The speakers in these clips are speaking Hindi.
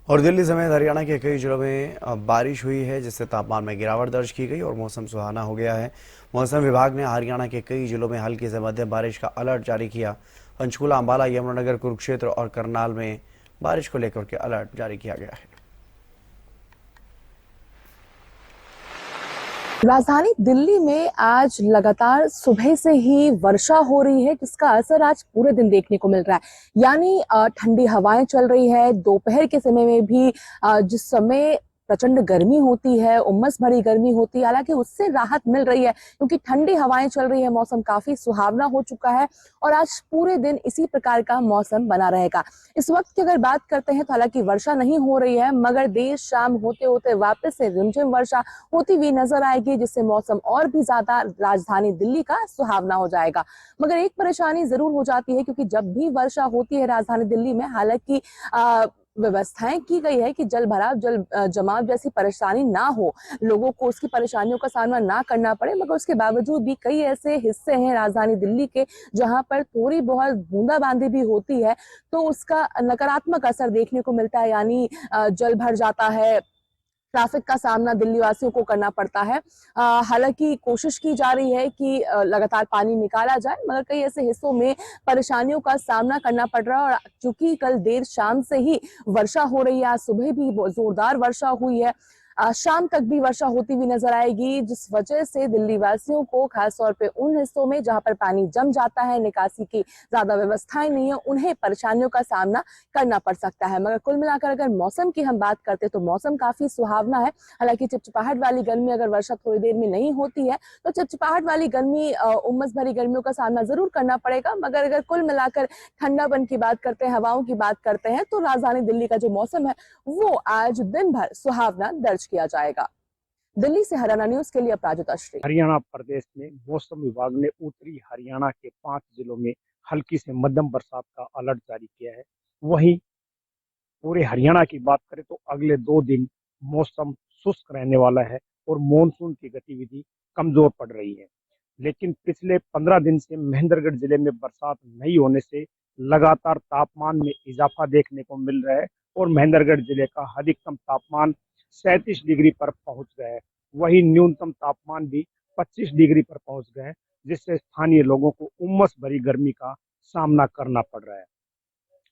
और दिल्ली समेत हरियाणा के कई जिलों में बारिश हुई है, जिससे तापमान में गिरावट दर्ज की गई और मौसम सुहाना हो गया है। मौसम विभाग ने हरियाणा के कई जिलों में हल्की से मध्यम बारिश का अलर्ट जारी किया। पंचकुला, अंबाला, यमुनानगर, कुरुक्षेत्र और करनाल में बारिश को लेकर के अलर्ट जारी किया गया है। राजधानी दिल्ली में आज लगातार सुबह से ही वर्षा हो रही है, जिसका असर आज पूरे दिन देखने को मिल रहा है। यानी ठंडी हवाएं चल रही है। दोपहर के समय में भी जिस समय प्रचंड गर्मी होती है, उमस भरी गर्मी होती है, हालांकि उससे राहत मिल रही है क्योंकि ठंडी हवाएं चल रही है। मौसम काफी सुहावना हो चुका है और आज पूरे दिन इसी प्रकार का मौसम बना रहेगा। इस वक्त की अगर बात करते हैं तो हालांकि वर्षा नहीं हो रही है, मगर देर शाम होते होते वापस से रिमझिम वर्षा होती हुई नजर आएगी, जिससे मौसम और भी ज्यादा राजधानी दिल्ली का सुहावना हो जाएगा। मगर एक परेशानी जरूर हो जाती है, क्योंकि जब भी वर्षा होती है राजधानी दिल्ली में, हालांकि व्यवस्थाएं की गई है कि जल भराव, जल जमाव जैसी परेशानी ना हो, लोगों को उसकी परेशानियों का सामना ना करना पड़े, मगर उसके बावजूद भी कई ऐसे हिस्से हैं राजधानी दिल्ली के जहां पर थोड़ी बहुत बूंदाबांदी भी होती है तो उसका नकारात्मक असर देखने को मिलता है। यानी जल भर जाता है, ट्रैफिक का सामना दिल्ली वासियों को करना पड़ता है। हालांकि कोशिश की जा रही है कि लगातार पानी निकाला जाए, मगर कई ऐसे हिस्सों में परेशानियों का सामना करना पड़ रहा है। और चूंकि कल देर शाम से ही वर्षा हो रही है, आज सुबह भी जोरदार वर्षा हुई है, शाम तक भी वर्षा होती हुई नजर आएगी, जिस वजह से दिल्ली वासियों को खासतौर पे उन हिस्सों में जहां पर पानी जम जाता है, निकासी की ज्यादा व्यवस्थाएं नहीं है, उन्हें परेशानियों का सामना करना पड़ सकता है। मगर कुल मिलाकर अगर मौसम की हम बात करते तो मौसम काफी सुहावना है। हालांकि चिपचिपाहट वाली गर्मी, अगर वर्षा थोड़ी देर में नहीं होती है तो चिपचिपाहट वाली गर्मी, उमस भरी गर्मियों का सामना जरूर करना पड़ेगा। मगर अगर कुल मिलाकर ठंडापन की बात करते हैं, हवाओं की बात करते हैं, तो राजधानी दिल्ली का जो मौसम है वो आज दिन भर सुहावना दर्ज किया जाएगा। दिल्ली से हरियाणा न्यूज के लिए अपराजिता श्री। हरियाणा प्रदेश में मौसम विभाग ने उत्तरी हरियाणा के 5 जिलों में हल्की से मध्यम बरसात का अलर्ट जारी किया है। वहीं पूरे हरियाणा की बात करें तो अगले 2 दिन मौसम शुष्क रहने वाला है और मानसून की गतिविधि कमजोर पड़ रही है। लेकिन पिछले 15 दिन से महेंद्रगढ़ जिले में बरसात नहीं होने से लगातार तापमान में इजाफा देखने को मिल रहा है और महेंद्रगढ़ जिले का अधिकतम तापमान 37 डिग्री पर पहुंच गया है। वहीं न्यूनतम तापमान भी 25 डिग्री पर पहुंच गए हैं, जिससे स्थानीय लोगों को उमस भरी गर्मी का सामना करना पड़ रहा है।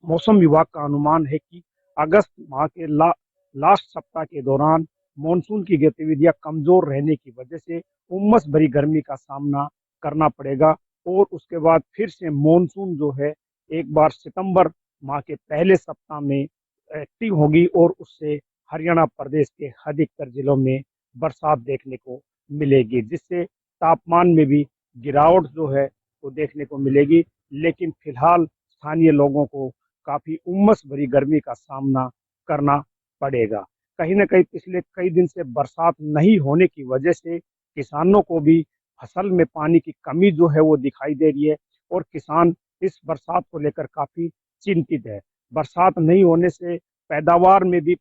मौसम विभाग का अनुमान है कि अगस्त माह के लास्ट सप्ताह के दौरान मानसून की गतिविधियां कमजोर रहने की वजह से उमस भरी गर्मी का सामना करना पड़ेगा और उसके बाद फिर से मानसून जो है एक बार सितंबर माह के पहले सप्ताह में एक्टिव होगी और उससे हरियाणा प्रदेश के अधिकतर जिलों में बरसात देखने को मिलेगी, जिससे तापमान में भी गिरावट जो है वो देखने को मिलेगी। लेकिन फिलहाल स्थानीय लोगों को काफी उमस भरी गर्मी का सामना करना पड़ेगा। कहीं ना कहीं पिछले कई दिन से बरसात नहीं होने की वजह से किसानों को भी फसल में पानी की कमी जो है वो दिखाई दे रही है और किसान इस बरसात को लेकर काफी चिंतित है। बरसात नहीं होने से पैदावार में भी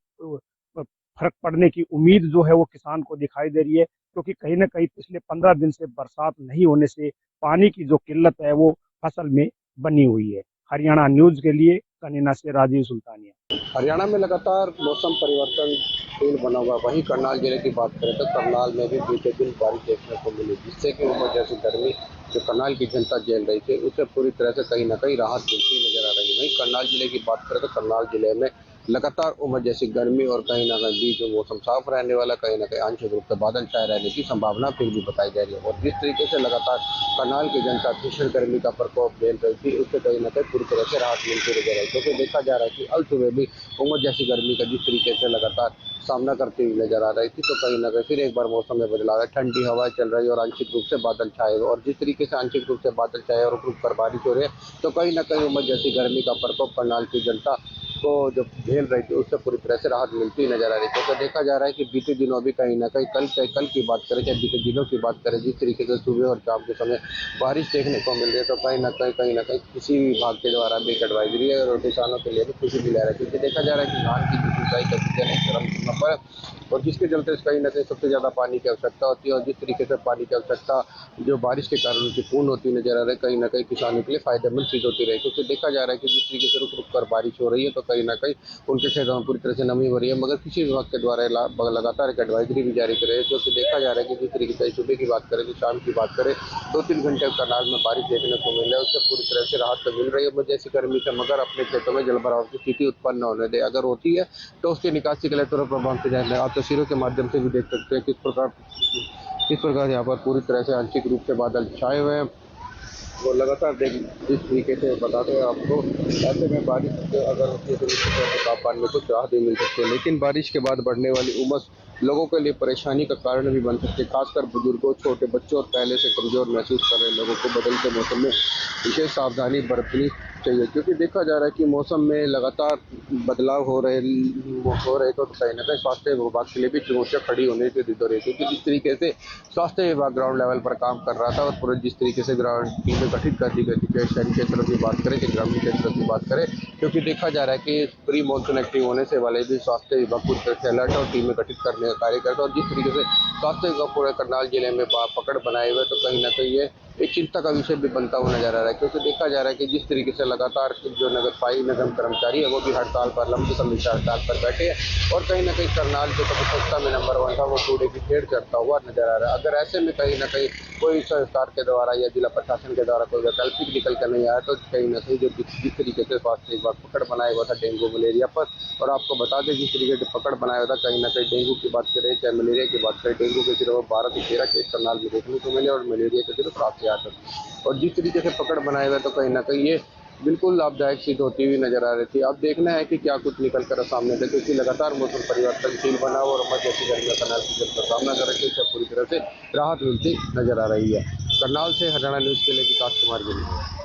फर्क पड़ने की उम्मीद जो है वो किसान को दिखाई दे रही है, क्योंकि कहीं ना कहीं पिछले 15 दिन से बरसात नहीं होने से पानी की जो किल्लत है वो फसल में बनी हुई है। हरियाणा न्यूज के लिए कनीना से राजीव सुल्तानिया। हरियाणा में लगातार मौसम परिवर्तनशील बना हुआ। वहीं करनाल जिले की बात करें तो करनाल में भी बीते दिन बारिश देखने को मिली, जिससे कि उमस जैसी गर्मी जो करनाल की जनता झेल रही थी उससे पूरी तरह से कहीं ना कहीं राहत मिलती नजर आ रही है। वहीं करनाल जिले की बात करें तो करनाल जिले में लगातार उमस जैसी गर्मी और कहीं ना कहीं बीच में मौसम साफ रहने वाला, कहीं ना कहीं आंशिक रूप से बादल छाए रहने की संभावना फिर भी बताई जा रही है। और जिस तरीके से लगातार करनाल की जनता भीषण गर्मी का प्रकोप झेल रही थी, उससे कहीं ना कहीं पूरी तरह से राहत मिलती नजर आई, क्योंकि देखा जा रहा है कि अल सुबह भी उमस जैसी गर्मी का जिस तरीके से लगातार सामना करती हुई नजर आ रही थी, तो कहीं ना कहीं फिर एक बार मौसम में बदलाव है। ठंडी हवाएं चल रही है और आंशिक रूप से बादल छाए हुए, और जिस तरीके से आंशिक रूप से बादल छाए और रुक कर बारिश हो रही है, तो कहीं ना कहीं उमस जैसी गर्मी का प्रकोप करनाल की जनता को जो झेल रही थी उससे पूरी तरह से राहत मिलती नजर आ रही है। क्योंकि देखा जा रहा है कि बीते दिनों भी कहीं ना कहीं कल की बात करें, चाहे बीते दिनों की बात करें, जिस तरीके से सुबह और शाम के समय बारिश देखने को मिल रही है, तो कहीं ना कहीं किसी विभाग के द्वारा भी एक एडवाइजरी है और किसानों के लिए भी खुशी दिला रहा है। क्योंकि देखा जा रहा है कि धान की जो सिंचाई का सीजन है चरम सीमा पर, और जिसके चलते कहीं ना कहीं सबसे ज़्यादा पानी की आवश्यकता होती है, और जिस तरीके से पानी की आवश्यकता जो बारिश के कारण उनकी पूर्ण होती नजर आ रही है, कहीं ना कहीं किसानों के लिए फायदेमंद चीज होती रही। क्योंकि देखा जा रहा है कि जिस तरीके से रुक रुक कर बारिश हो रही है, तो कहीं ना कहीं उनके खेतों में पूरी तरह से नमी भरी है, मगर कृषि विभाग के द्वारा लगातार एक एडवाइजरी भी जारी करे, जो कि देखा जा रहा है कि जिस तरीके से सुबह की बात करें तो शाम की बात करें 2-3 घंटे करनाल में बारिश देखने को मिल रहा है, उससे पूरी तरह से राहत तो मिल रही है मुझे ऐसी गर्मी से, मगर अपने खेतों में जलभराव की स्थिति उत्पन्न न होने दे। अगर होती है तो उसकी निकासी के लिए तुरंत प्रभाव से जाए। आप तस्वीरों के माध्यम से भी देख सकते हैं किस प्रकार यहाँ पर पूरी तरह से आंशिक रूप से बादल छाए हुए हैं। वो लगातार देख जिस तरीके से बताते हैं आपको, ऐसे में बारिश अगर होती है तो निश्चित तौर पर तापमान में कुछ राहत भी मिल सकती है, लेकिन बारिश के बाद बढ़ने वाली उमस लोगों के लिए परेशानी का कारण भी बन सकती है, खासकर बुजुर्गों, छोटे बच्चों और पहले से कमजोर महसूस कर रहे लोगों को बदलते मौसम में विशेष सावधानी बरतनी चाहिए, क्योंकि देखा जा रहा है कि मौसम में लगातार बदलाव हो रहे तो कहीं ना कहीं स्वास्थ्य विभाग के लिए भी चुनौतियां खड़ी होने की दी रही, क्योंकि जिस तरीके से स्वास्थ्य विभाग ग्राउंड लेवल पर काम कर रहा था और पूरे जिस तरीके से ग्राउंड टीमें गठित कर दी गई थी, शहरी क्षेत्रों की बात करें कि ग्रामीण क्षेत्रों की बात करें, क्योंकि देखा जा रहा है कि प्री मानसून एक्टिव होने से वाले भी स्वास्थ्य विभाग पूरी तरह से अलर्ट और टीमें गठित करने का कार्य करता है, और जिस तरीके से स्वास्थ्य विभाग पूरे करनाल जिले में पकड़ बनाए हुए, तो कहीं ना कहीं ये एक चिंता का विषय भी बनता हुआ नजर आ रहा है, क्योंकि देखा जा रहा है कि जिस तरीके से लगातार जो नगरपालिका निगम कर्मचारी है वो भी हड़ताल पर, लंबी समीक्षा हड़ताल पर बैठे हैं, और कहीं ना कहीं करनाल जो कभी स्वच्छता में नंबर 1 था वो कूड़े की ढेर चढ़ता हुआ नजर आ रहा है। अगर ऐसे में कहीं ना कहीं कोई सरकार के द्वारा या जिला प्रशासन के द्वारा कोई वैकल्पिक निकल कर नहीं आया, तो कहीं ना कहीं जो जिस तरीके से स्वास्थ्य विभाग पकड़ बनाया हुआ था डेंगू मलेरिया पर, और आपको बता दें जिस तरीके से पकड़ बनाया हुआ था, कहीं ना कहीं डेंगू की बात करें चाहे मलेरिया की बात करें, डेंगू के सिर्फ 12 से 13 केस करनाल में देखने को मिले और मलेरिया के सिर्फ 7 से 8, और जिस तरीके से पकड़ बनाए हुए तो कहीं ना कहीं ये बिल्कुल लाभदायक सिद्ध होती हुई नजर आ रही थी। अब देखना है कि क्या कुछ निकल कर सामने से, क्योंकि लगातार मौसम परिवर्तनशील बना हुआ और मध्य ऐसी गर्मी करनाल की जल का सामना कर रही है, पूरी तरह से राहत मिलती नजर आ रही है। करनाल से हरियाणा न्यूज के लिए विकास कुमार गिरी।